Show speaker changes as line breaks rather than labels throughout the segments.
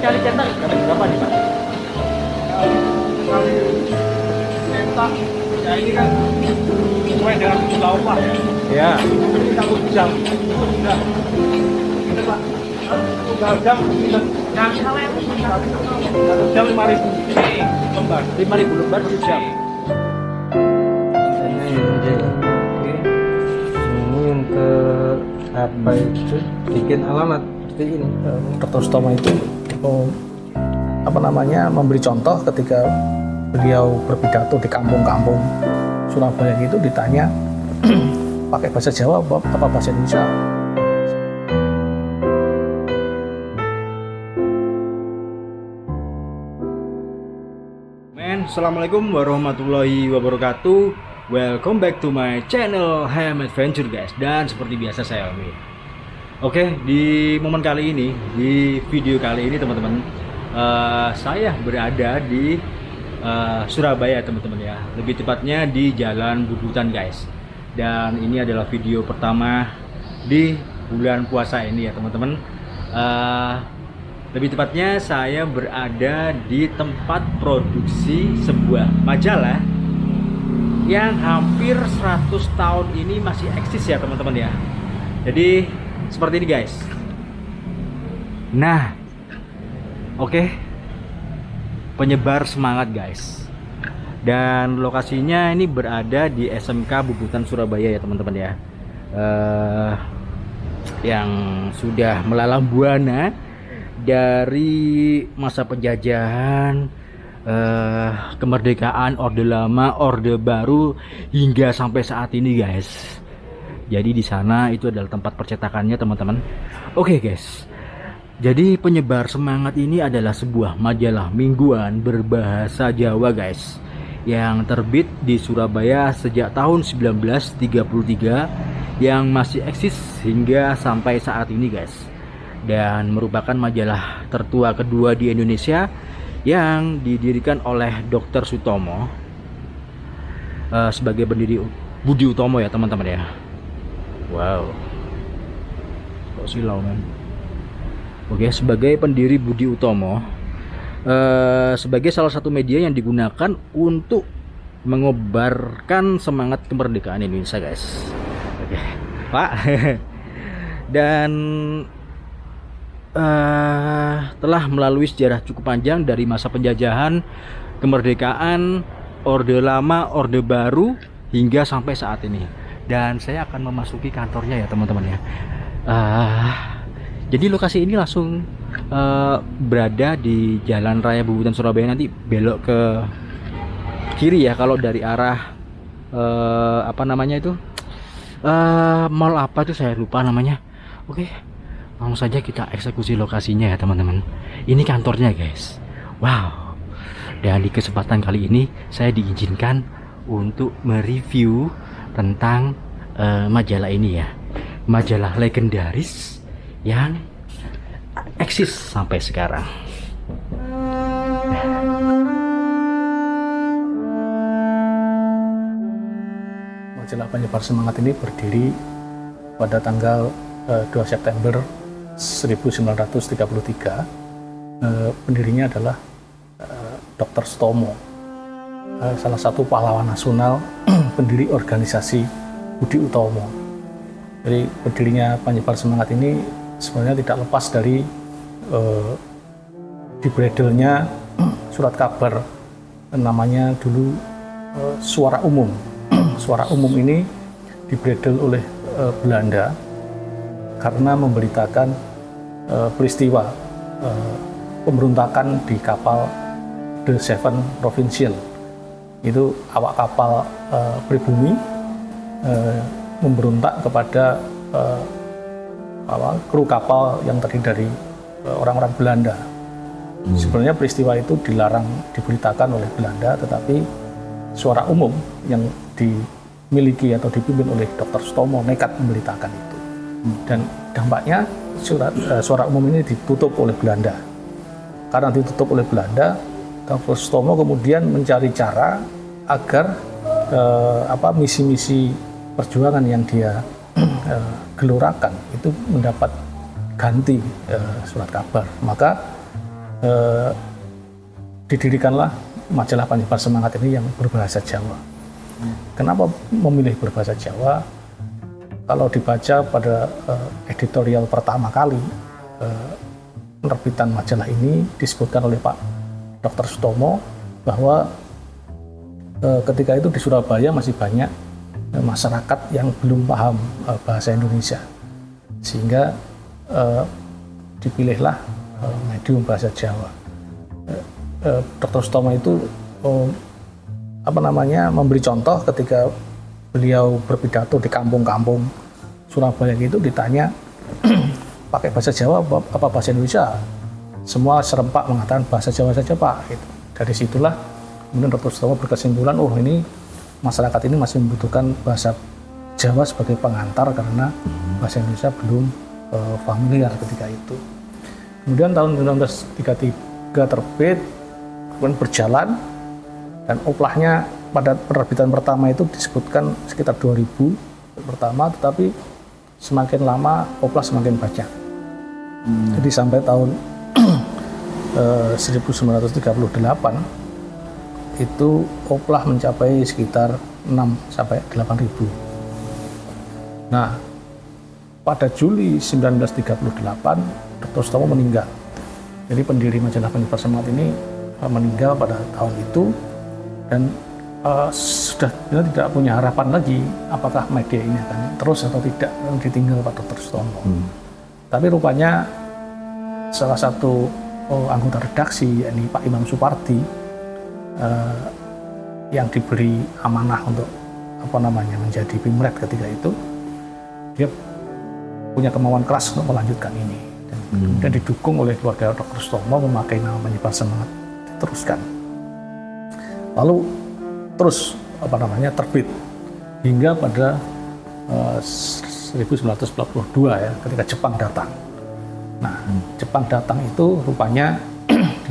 sekali cetak dapat berapa nih Pak?
Sekali cetak ya ini kan sesuai dengan jumlah upah ya.
Ya.
Ini kalau jam itu sudah ini Pak, tunggal jam kita satu jam 5.000 lembar.
5.000 lembar per jam.
Ini untuk apa itu bikin alamat seperti ini.
Dr. Sutomo itu apa namanya memberi contoh ketika beliau berpidato di kampung-kampung Surabaya itu ditanya pakai bahasa Jawa apa bahasa Indonesia.
Assalamualaikum warahmatullahi wabarakatuh. Welcome back to my channel Ham Adventure guys. Dan seperti biasa saya Almi. Oke, di momen kali ini, di video kali ini teman-teman, saya berada di Surabaya teman-teman ya. Lebih tepatnya di Jalan Bubutan guys. Dan ini adalah video pertama di bulan puasa ini ya teman-teman. Lebih tepatnya saya berada di tempat produksi sebuah majalah yang hampir 100 tahun ini masih eksis ya teman-teman ya. Jadi seperti ini guys. Nah, oke. Penyebar semangat guys. Dan lokasinya ini berada di SMK Bubutan Surabaya ya teman-teman ya. Yang sudah melalang buana dari masa penjajahan, kemerdekaan, Orde Lama, Orde Baru hingga sampai saat ini guys. Jadi di sana itu adalah tempat percetakannya teman-teman. Oke guys. Jadi penyebar semangat ini adalah sebuah majalah mingguan berbahasa Jawa guys, yang terbit di Surabaya sejak tahun 1933 yang masih eksis hingga sampai saat ini guys. Dan merupakan majalah tertua kedua di Indonesia yang didirikan oleh Dr. Sutomo sebagai pendiri Budi Utomo ya teman-teman ya. Wow, kok silau men. Oke, sebagai pendiri Budi Utomo, sebagai salah satu media yang digunakan untuk mengobarkan semangat kemerdekaan Indonesia guys. Oke Pak. Dan telah melalui sejarah cukup panjang dari masa penjajahan, kemerdekaan, Orde Lama, Orde Baru hingga sampai saat ini. Dan saya akan memasuki kantornya ya teman-teman ya. Jadi lokasi ini langsung berada di Jalan Raya Bubutan Surabaya. Nanti belok ke kiri ya kalau dari arah apa namanya itu, mall apa itu saya lupa namanya. Oke, langsung saja kita eksekusi lokasinya ya teman-teman. Ini kantornya guys. Wow. Dan di kesempatan kali ini saya diizinkan untuk mereview tentang majalah ini ya. Majalah legendaris yang eksis sampai sekarang.
Majalah Penyebar Semangat ini berdiri pada tanggal 2 September 1933. Pendirinya adalah Dr. Sutomo, salah satu pahlawan nasional, pendiri organisasi Budi Utomo. Jadi berdirinya Penyebar Semangat ini sebenarnya tidak lepas dari dibredelnya surat kabar namanya dulu Suara Umum. Suara Umum ini dibredel oleh Belanda karena memberitakan peristiwa pemberontakan di kapal The Seven Provincial. Itu awak kapal pribumi memberontak kepada kru kapal yang terdiri dari orang-orang Belanda. Sebenarnya peristiwa itu dilarang diberitakan oleh Belanda, tetapi Suara Umum yang dimiliki atau dipimpin oleh Dr. Sutomo nekat memberitakan itu. Dan dampaknya Suara Umum ini ditutup oleh Belanda. Karena ditutup oleh Belanda, Dr. Sutomo kemudian mencari cara agar misi-misi perjuangan yang dia gelorakan itu mendapat ganti surat kabar. Maka didirikanlah majalah Penyebar Semangat ini yang berbahasa Jawa. Kenapa memilih berbahasa Jawa? Kalau dibaca pada editorial pertama kali penerbitan majalah ini disebutkan oleh Pak Dr. Sutomo bahwa ketika itu di Surabaya masih banyak masyarakat yang belum paham bahasa Indonesia, sehingga dipilihlah medium bahasa Jawa. Dr. Sutomo itu memberi contoh ketika beliau berpidato di kampung-kampung Surabaya itu ditanya pakai bahasa Jawa apa bahasa Indonesia, semua serempak mengatakan bahasa Jawa saja Pak. Gitu. Dari situlah kemudian Dr. Sutomo berkesimpulan, ini masyarakat ini masih membutuhkan bahasa Jawa sebagai pengantar karena bahasa Indonesia belum familiar ketika itu. Kemudian tahun 1933 terbit, kemudian berjalan, dan oplahnya pada penerbitan pertama itu disebutkan sekitar 2000 pertama, tetapi semakin lama oplah semakin banyak. Jadi sampai tahun 1938 itu oplah mencapai sekitar 6-8 ribu. Nah, pada Juli 1938 Dr. Sutomo meninggal. Jadi pendiri majalah Penyebar Semangat ini meninggal pada tahun itu, dan sudah tidak punya harapan lagi apakah media ini akan terus atau tidak, ditinggal Pak Dr. Sutomo. Tapi rupanya salah satu anggota redaksi, yakni Pak Imam Supardi, yang diberi amanah untuk menjadi pimret ketika itu, dia punya kemauan keras untuk melanjutkan ini, dan didukung oleh keluarga Dr. Sutomo memakai nama Penyebar Semangat diteruskan. Lalu terus terbit hingga pada 1942 ya, ketika Jepang datang. Nah, Jepang datang itu rupanya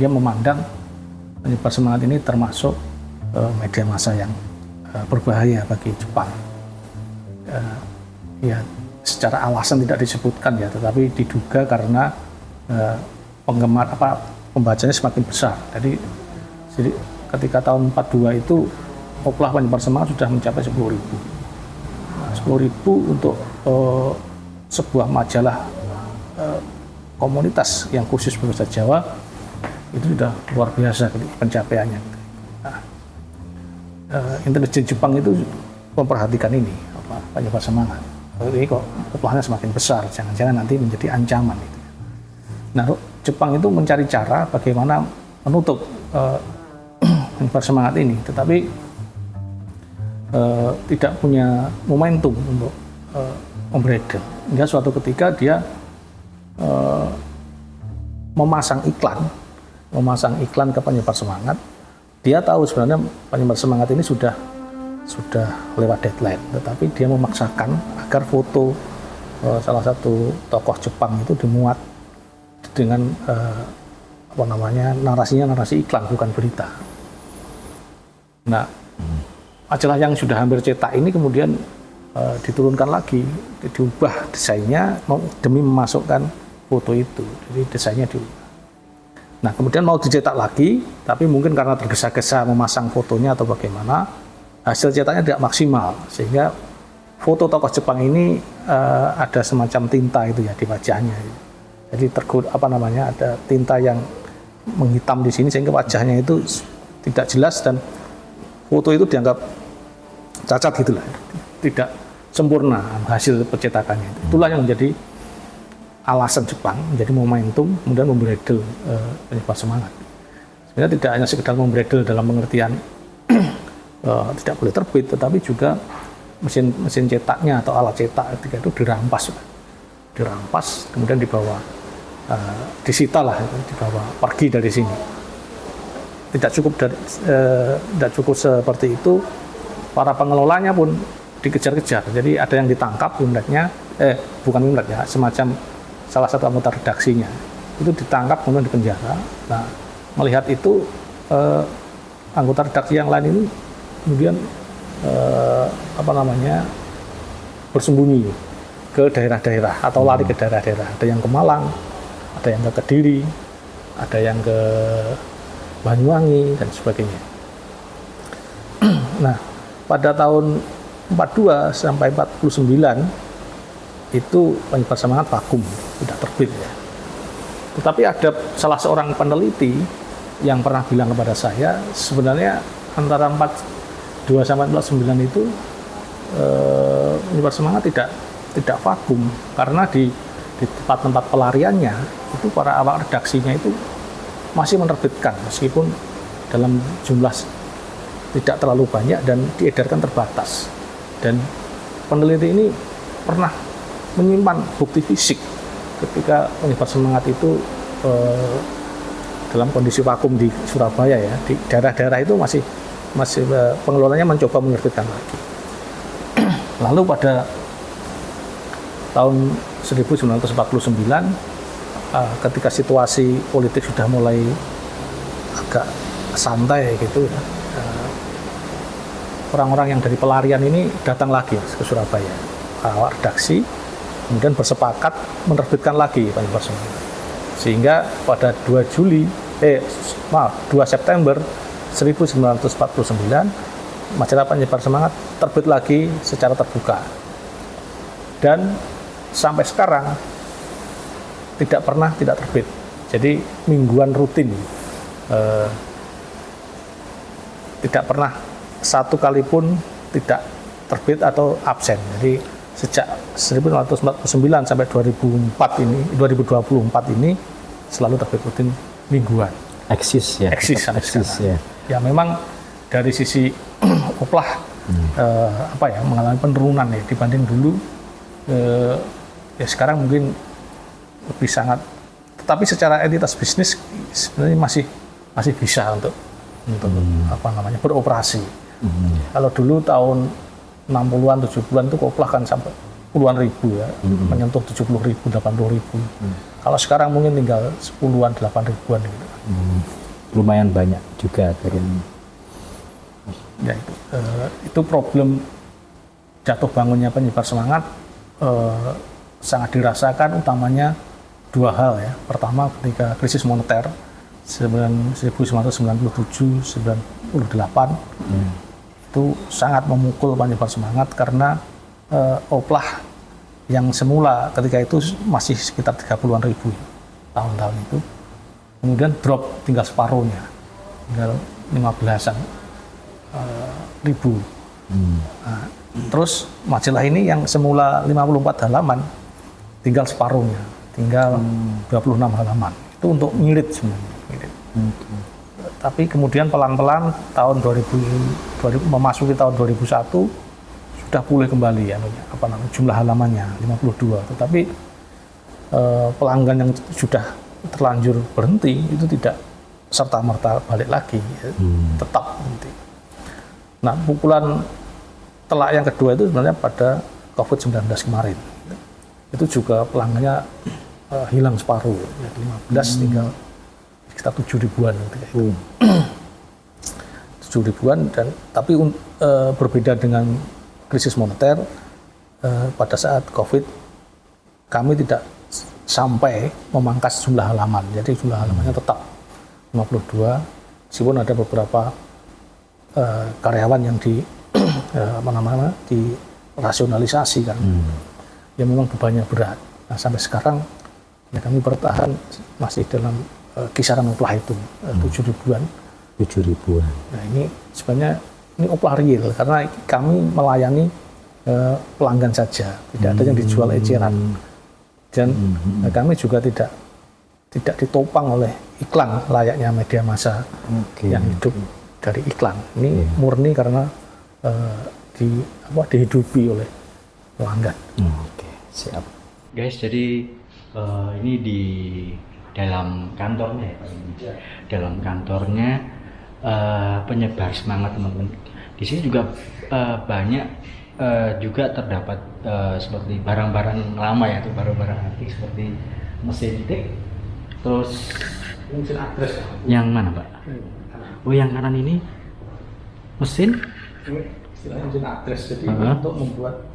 dia memandang Penyebar Semangat ini termasuk media massa yang berbahaya bagi Jepang. Ya, secara alasan tidak disebutkan ya, tetapi diduga karena pembacanya semakin besar. Jadi ketika tahun 42 itu oplah Penyebar Semangat sudah mencapai 10.000. Nah, 10.000 untuk sebuah majalah komunitas yang khusus berbahasa Jawa itu sudah luar biasa pencapaiannya. Nah, intelijen Jepang itu memperhatikan ini, Penyebar Semangat. Ini kok oplahnya semakin besar, jangan-jangan nanti menjadi ancaman. Nah, Jepang itu mencari cara bagaimana menutup Penyebar Semangat ini, tetapi tidak punya momentum untuk membredel. Hingga suatu ketika dia memasang iklan ke Penyebar Semangat. Dia tahu sebenarnya Penyebar Semangat ini sudah lewat deadline, tetapi dia memaksakan agar foto salah satu tokoh Jepang itu dimuat dengan narasinya narasi iklan, bukan berita. Nah, majalah yang sudah hampir cetak ini kemudian diturunkan lagi, diubah desainnya demi memasukkan foto itu. Jadi desainnya diubah. Nah, kemudian mau dicetak lagi, tapi mungkin karena tergesa-gesa memasang fotonya atau bagaimana, hasil cetaknya tidak maksimal, sehingga foto tokoh Jepang ini ada semacam tinta itu ya di wajahnya. Jadi ada tinta yang menghitam di sini sehingga wajahnya itu tidak jelas, dan foto itu dianggap cacat gitulah, tidak sempurna hasil percetakannya. Itulah yang menjadi alasan Jepang, menjadi momentum kemudian membredel Penyebar Semangat. Sebenarnya tidak hanya sekedar membredel dalam pengertian tidak boleh terbit, tetapi juga mesin cetaknya atau alat cetak ketika itu dirampas, kemudian dibawa, disita lah, dibawa pergi dari sini. Tidak cukup seperti itu, para pengelolanya pun dikejar-kejar. Jadi ada yang ditangkap semacam salah satu anggota redaksinya itu ditangkap kemudian dipenjara. Nah, melihat itu anggota redaksi yang lain ini kemudian bersembunyi ke daerah-daerah atau lari ke daerah-daerah. Ada yang ke Malang, ada yang ke Kediri, ada yang ke Banyuwangi dan sebagainya. Nah, pada tahun 42 sampai 49 itu penyebar semangat vakum, tidak terbit ya. Tetapi ada salah seorang peneliti yang pernah bilang kepada saya, sebenarnya antara 42 sampai 49 itu penyebar semangat tidak vakum, karena di tempat-tempat pelariannya itu para awak redaksinya itu masih menerbitkan meskipun dalam jumlah tidak terlalu banyak dan diedarkan terbatas. Dan peneliti ini pernah menyimpan bukti fisik ketika penyebar semangat itu dalam kondisi vakum di Surabaya ya, di daerah-daerah itu masih pengelolanya mencoba menerbitkan lagi. Lalu pada tahun 1949 ketika situasi politik sudah mulai agak santai gitu ya, orang-orang yang dari pelarian ini datang lagi ke Surabaya, awak redaksi, kemudian bersepakat menerbitkan lagi penyebar semangat. Sehingga pada 2 September 1949 majalah penyebar semangat terbit lagi secara terbuka. Dan sampai sekarang tidak pernah tidak terbit. Jadi mingguan rutin, tidak pernah satu kali pun tidak terbit atau absen. Jadi sejak 1949 sampai 2024 ini selalu terbit rutin mingguan.
Eksis ya.
Eksis
ya.
Ya memang dari sisi oplah mengalami penurunan ya dibanding dulu. Ya sekarang mungkin lebih sangat, tetapi secara entitas bisnis sebenarnya masih bisa untuk beroperasi. Kalau dulu tahun 60-an 70-an itu koplah kan sampai puluhan ribu ya, menyentuh 70.000 80.000. Kalau sekarang mungkin tinggal 10-an 8.000-an gitu.
Lumayan banyak juga turun.
Ya itu problem jatuh bangunnya penyebar semangat sangat dirasakan utamanya 2 hal ya. Pertama ketika krisis moneter 1997-98 itu sangat memukul penyebar semangat karena oplah yang semula ketika itu masih sekitar 30-an ribu tahun-tahun itu kemudian drop tinggal separuhnya, tinggal 15-an ribu. Nah, terus majalah ini yang semula 54 halaman tinggal separuhnya, tinggal 26 halaman. Itu untuk ngirit sebenarnya. Tapi kemudian pelan-pelan tahun 2000 memasuki tahun 2001 sudah pulih kembali jumlah halamannya 52. Tetapi pelanggan yang sudah terlanjur berhenti itu tidak serta-merta balik lagi, tetap berhenti. Nah, pukulan telak yang kedua itu sebenarnya pada COVID-19 kemarin. Itu juga pelanggannya hilang separuh, ya, 15 tinggal sekitar 7.000-an gitu. 7.000-an tapi berbeda dengan krisis moneter pada saat COVID kami tidak sampai memangkas jumlah halaman. Jadi jumlah halamannya tetap 52 meskipun ada beberapa karyawan yang dirasionalisasi kan. Ya memang bebannya berat. Nah, sampai sekarang ya kami bertahan masih dalam kisaran oplah itu 7.000-an.
7.000-an.
Nah, ini sebenarnya ini oplah real karena kami melayani pelanggan saja, tidak ada yang dijual eceran. Dan kami juga tidak ditopang oleh iklan layaknya media massa yang hidup dari iklan. Ini murni karena dihidupi oleh pelanggan.
Oke, siap. Guys, jadi ini di dalam kantornya ya Pak. Dalam kantornya penyebar semangat teman-teman. Di sini juga banyak juga terdapat seperti barang-barang lama ya, itu barang-barang antik seperti mesin tik, terus
Mesin adres.
Yang mana Pak? Oh, yang kanan ini mesin?
Ini istilahnya mesin adres. Jadi untuk membuat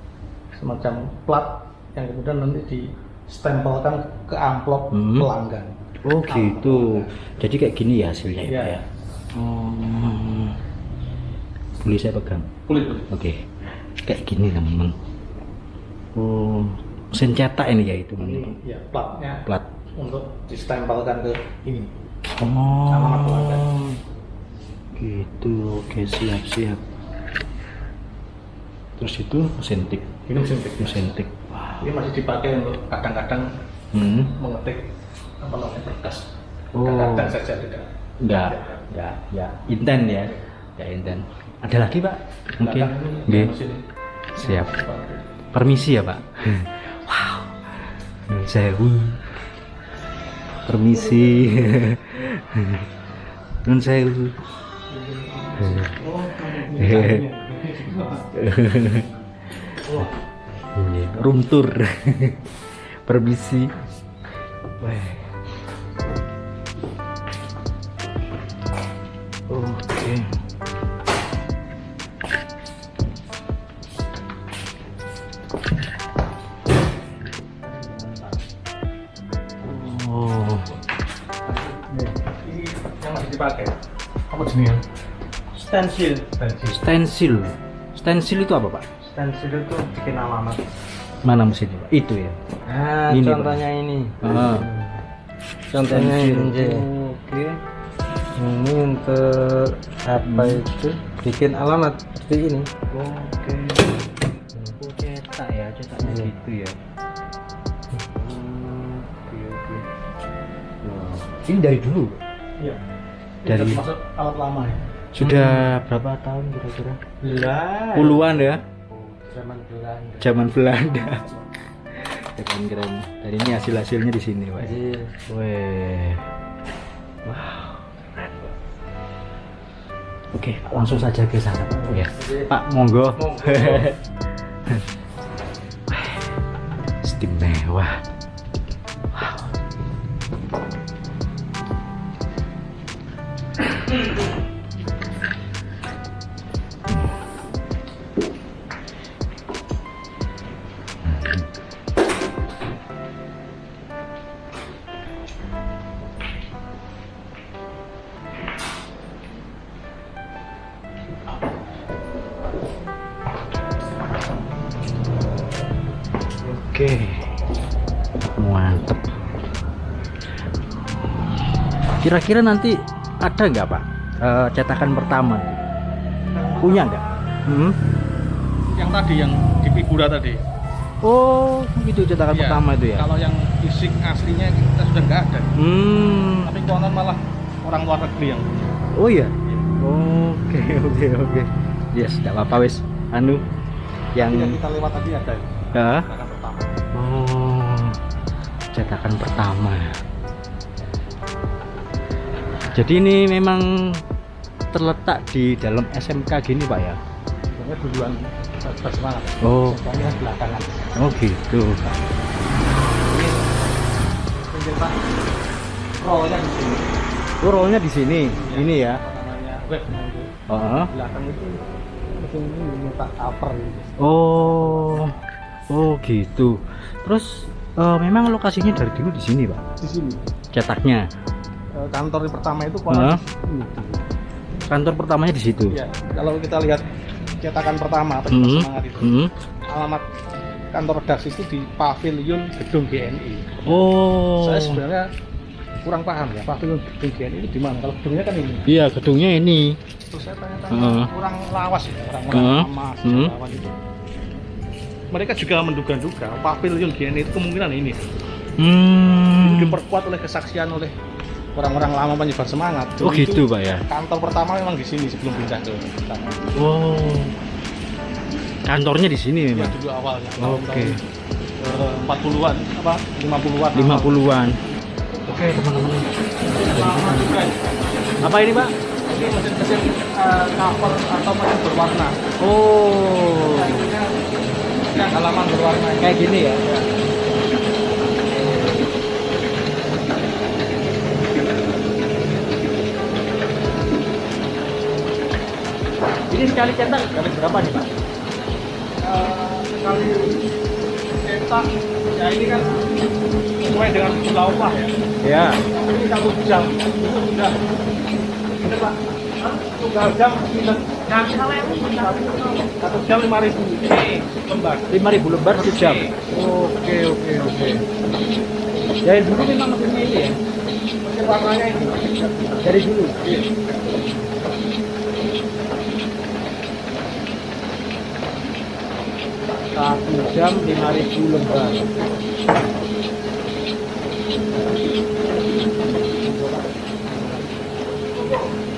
semacam plat yang kemudian nanti distempelkan ke amplop pelanggan.
Oh gitu. Jadi kayak gini ya hasilnya ya,
Iya.
Pak ya. Oh. Boleh saya pegang?
Kulit.
Oke. Kayak gini teman-teman. Oh, mesin cetak ini ya itu.
Ini ya platnya
Plat.
untuk ditempelkan ke ini. Alamat
Oh.
pelanggan.
Gitu. Oke, siap. Terus itu mesin tik.
Ini mesin tik.
Mesin tik. Wah.
Ini masih dipakai untuk kadang-kadang mengetik apa namanya berkas.
Oh.
Kadang-kadang saja tidak.
Enggak, ya, inten ya. Ya inten. Ada lagi, Pak? Mungkin.
Belakang ini
Nggih.
mesin
Siap. Permisi ya, Pak. Wow. Nun sewu. Permisi. Nun sewu. Room tour. Permisi. Wah. Oke. Oh,
Ini yang masih dipakai. Apa jenisnya?
Stensil.
stensil. Stensil itu apa, Pak?
Stensil itu bikin alamat.
Mana mesinnya, Pak? Itu ya.
Nah,
Ini,
contohnya ini.
Ah.
Contohnya
Stensil.
ini.
Oke.
Ini untuk apa itu? Bikin alamat seperti ini.
Oke. Oh, cetak ya, cetaknya
Iya.
gitu ya. Oke. Wah, ini dari dulu.
Iya.
Dari-
Ini termasuk alat lama ya.
Sudah berapa tahun kira-kira?
Lah.
Puluhan ya,
Zaman Belanda.
zaman Belanda. Keren. Dan ini hasilnya di sini, Pak.
Jadi,
Weh. Wow. Keren, Pak. Oke, langsung saja ke sana, Pak. Ya. Pak, monggo. Istimewa. Wow. Oke, mantep. Kira-kira nanti ada nggak, Pak, cetakan pertama? Punya nggak?
Yang tadi yang di figura tadi.
Oh, itu cetakan
Iya.
pertama itu ya.
Kalau yang fisik aslinya kita sudah nggak ada. Tapi konon malah orang luar negeri yang punya.
Oh iya. Oke. Yes, tidak apa-apa wes. Anu yang
Yang kita lewat tadi ada.
ya.
Cetakan pertama.
Oh, cetakan pertama. Jadi ini memang terletak di dalam SMK gini, Pak ya?
Sebenarnya duluan bersemangat.
Oh.
Sebenarnya belakangan.
Oh gitu.
Pinggir Pak. Rollnya di sini.
Oh, rollnya di sini.
Iya.
Ini ya.
Apa namanya? Web.
Oh.
Belakang itu mesin ini minta cover gitu.
Oh gitu. Terus memang lokasinya dari dulu di sini, Pak.
Di sini.
Cetaknya.
Kantor yang pertama itu
Hah?
konon ini.
Kantor pertamanya di situ.
Ya, kalau kita lihat cetakan pertama atau
Hmm.
semangat itu,
Hmm.
alamat kantor redaksi itu di pavilion gedung GNI.
Oh.
Saya sebenarnya kurang paham ya, pavilion gedung GNI itu di mana? Kalau gedungnya kan ini.
Iya, gedungnya ini.
Terus saya tanya-tanya
Heeh.
kurang lawas ya, orang-orang
Heeh.
lama
Hmm.
sejarawan itu. Mereka juga menduga-duga pavilion GNI itu kemungkinan ini. Diperkuat oleh kesaksian oleh orang-orang lama penyebar semangat.
Oh
Dulu itu
gitu, Pak ya.
kantor pertama memang di sini sebelum pindah ke sana.
Oh. Kantornya di sini
Ya
memang.
dulu awalnya.
Oke.
40-an apa 50-an.
50-an. Oke, teman-teman.
Lama juga.
Apa ini, Pak?
Ini mesin-mesin cover atau mesin berwarna.
Oh.
Yang halaman berwarna.
Kayak gini ya. Ini sekali cetak dapat berapa nih, Pak?
Sekali cetak ya ini kan
sesuai dengan jumlah upah ya.
Ya.
Ini 1 jam itu sudah ini Pak, tunggal jam minus 1 jam 5.000 ini lembar.
5.000 lembar 1 jam. Oke. Dari dulu memang mesinnya ini ya.
Mesin warnanya ini
Dari dulu.
iya.
1 jam 5.000 lembar.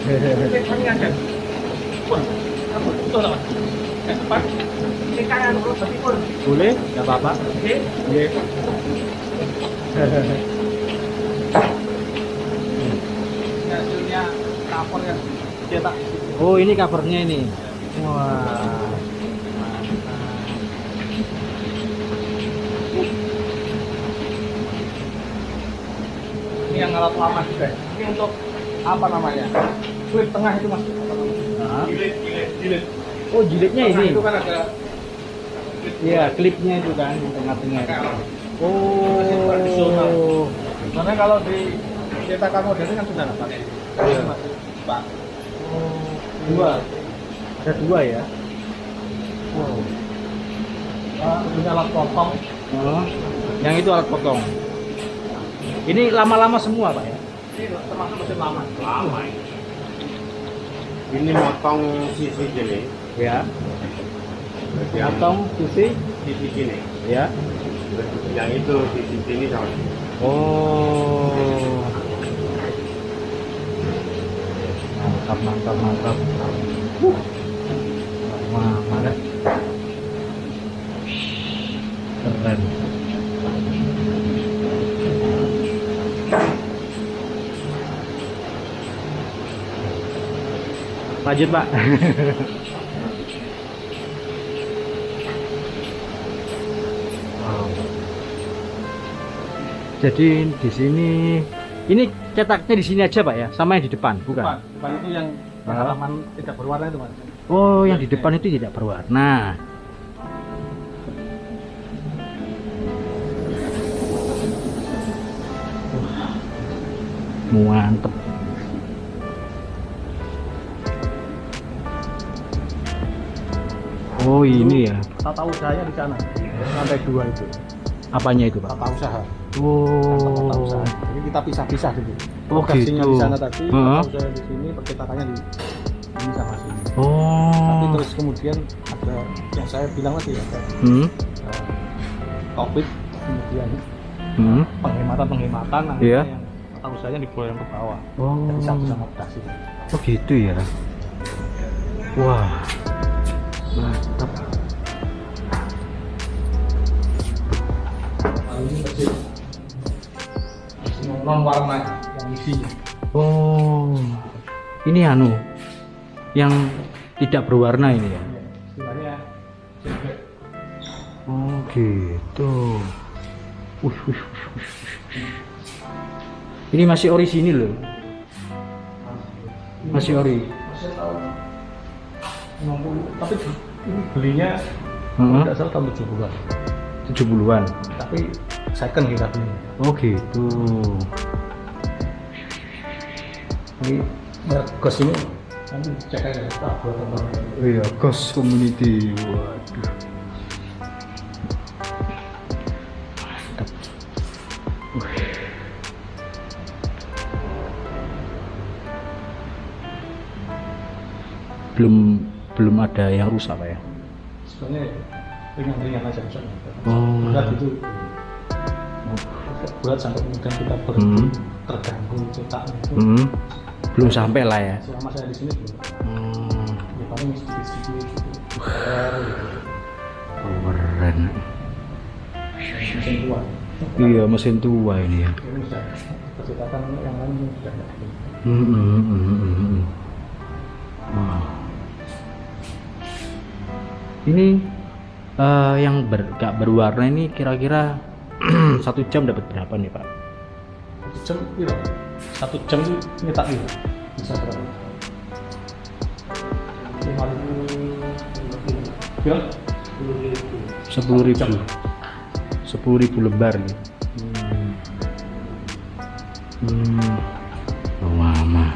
Ini aja. Pun, apa betul Pak? Ya, Pak. Ini kayak berarti pun.
Boleh? Enggak apa-apa.
Oke.
Iya.
Hasilnya cover yang cetak.
Oh, ini covernya ini. Wah.
Ini yang alat lama juga. Ini untuk apa namanya? Klip tengah itu Mas. Apa namanya?
Nah.
Jilid.
Oh, jilidnya
Tengah
ini.
itu kan ada
Iya, klipnya itu kan di tengah-tengah.
tradisional.
Oh.
Karena kalau di cetakan modern kan sudah dapat.
Iya.
Pak.
Dua. Ada 2 ya.
Wow. Punya alat potong.
Oh. Yang itu alat potong. Ini lama-lama semua, Pak ya.
Ini termasuk mesin lama. Lama.
Ini motong sisi gini,
Ya.
yang
Potong sisi
sisi gini,
ya.
yang itu sisi sini sama.
Oh. Mantap. Wah, mana? Keren. Lanjut, Pak. Wow. Jadi di sini ini cetaknya di sini aja, Pak ya, sama yang di depan, bukan?
Depan itu yang halaman tidak berwarna itu Mas.
Oh, yang di depan itu tidak berwarna. Mantep. Oh, ini ya.
Tata usahanya di sana. Lantai 2 itu.
Apanya itu, Pak?
Tata usaha. Tata
Oh.
usaha. Jadi kita pisah-pisah dulu.
Oh,
Lokasinya
gitu.
di sana tadi,
Heeh.
tata usaha di sini, percetakannya di ini sama sini. Tapi
Oh.
terus kemudian ada yang saya bilang tadi ada
Hmm.
COVID, kemudian
Hmm.
penghematan
Iya.
yang tata usahanya dibolehkan ke bawah.
Oh.
Jadi satu sama operasi.
Oh, gitu ya. Wah. Mantap.
Ini bersih. Non warna yang isinya.
Oh. Ini anu yang tidak berwarna ini ya.
Istilahnya jebret.
Oh, gitu. Wih. Ini masih ori sini loh. Masih ori.
Masih tahun 60, tapi ini belinya
Heeh.
tidak salah tahun 70-an.
70-an.
Tapi second kita beli.
Oh, gitu.
Ini merek Ghost ini nanti cek aja tak buat teman.
Iya, Ghost Community. Waduh. Mantap. Wih. Belum ada yang rusak, Pak ya.
Sebenarnya ringan-ringan aja misalnya.
Oh.
Berat itu berat sampai kemudian kita berhenti
Hmm.
terganggu cetaknya itu.
Belum sampai lah ya.
Selama saya di sini belum.
Hmm.
Ya paling sedikit-sedikit gitu. Gitu.
Keren.
Mesin tua.
Iya, mesin tua ini ya.
Ini sudah percetakan yang lain ini sudah tidak ada.
Wah. Ini yang gak berwarna ini kira-kira 1 jam dapat berapa nih, Pak?
1 jam piro? 1 jam itu nyetak piro? Bisa berapa? 5.000 piro?
10.000 lembar nih. Lowama.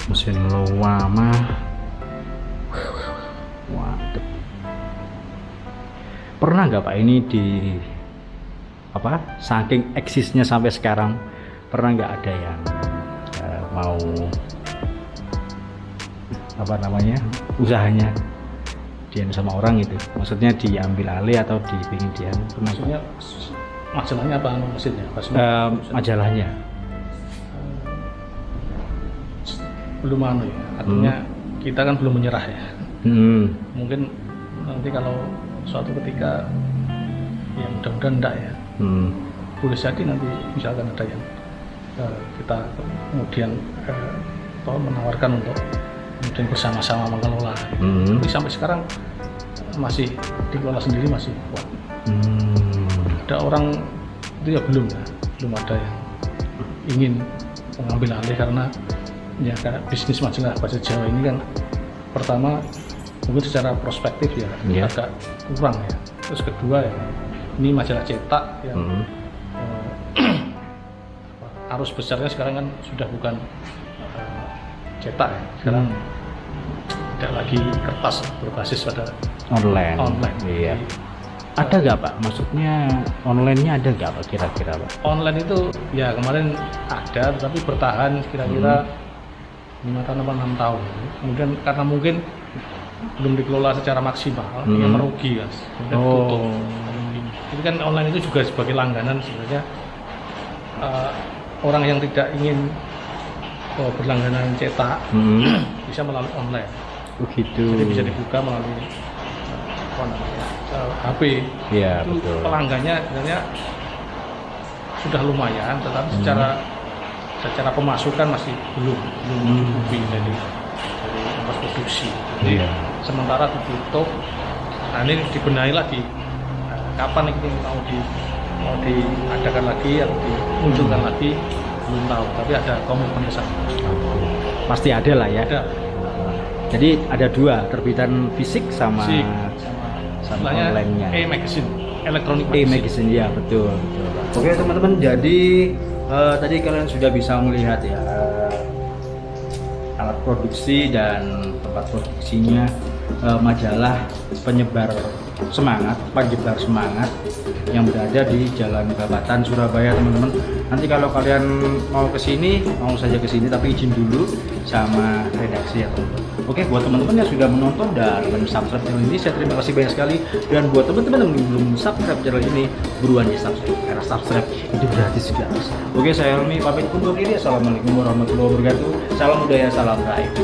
Mesin Lowama. Waduh. Pernah nggak Pak ini di apa? Saking eksisnya sampai sekarang, pernah nggak ada yang mau apa namanya usahanya dian sama orang itu? Maksudnya diambil alih atau dipingin dian?
Maksudnya majalahnya apa mesinnya?
Majalahnya.
Belum anu ya. Artinya kita kan belum menyerah ya. Mungkin nanti kalau suatu ketika ya mudah-mudahan enggak ya. Boleh jadi nanti misalkan ada yang kita kemudian menawarkan untuk kemudian bersama-sama mengelola. Tapi sampai sekarang masih dikelola sendiri masih kuat. Ada orang itu ya belum ada yang ingin mengambil alih karena ya karena bisnis majalah bahasa Jawa ini kan pertama mungkin secara prospektif ya agak kurang ya. Terus kedua ya ini majalah cetak yang arus besarnya sekarang kan sudah bukan cetak ya. Sekarang tidak lagi kertas berbasis pada
online.
Jadi,
Iya. Ada nggak Pak? Maksudnya online-nya ada nggak Pak kira-kira Pak?
online itu ya kemarin ada tetapi bertahan kira-kira 5 tahun atau 6 tahun. Kemudian karena mungkin belum dikelola secara maksimal, ya merugi Mas. Kemudian tutup. Jadi kan online itu juga sebagai langganan sebenarnya orang yang tidak ingin berlangganan cetak bisa melalui online.
Begitu.
Jadi bisa dibuka melalui apa namanya HP.
Iya
Itu
betul.
pelanggannya sebenarnya sudah lumayan, tetapi secara pemasukan masih belum mencukupi dari ongkos produksi.
Iya.
Sementara ditutup, nah ini dibenahi lagi. Kapan ini mau diadakan lagi atau dimunculkan lagi belum tahu. Tapi ada komitmen besar.
Pasti ada lah ya.
Ada.
Jadi ada dua, terbitan fisik sama
Istilahnya
online-nya.
e-magazine, elektronik
E-magazine ya betul. Oke teman-teman, jadi tadi kalian sudah bisa melihat ya alat produksi dan tempat produksinya majalah penyebar semangat yang berada di Jalan Babatan Surabaya teman-teman. Nanti kalau kalian mau kesini, mau saja kesini tapi izin dulu sama redaksi ya teman-teman. Oke, buat teman-teman yang sudah menonton dan subscribe channel ini, saya terima kasih banyak sekali. Dan buat teman-teman yang belum subscribe channel ini, buruan di subscribe, karena subscribe itu gratis guys. Oke, saya Helmi pamit undur diri. Assalamualaikum warahmatullahi wabarakatuh. Salam budaya, salam rakyat.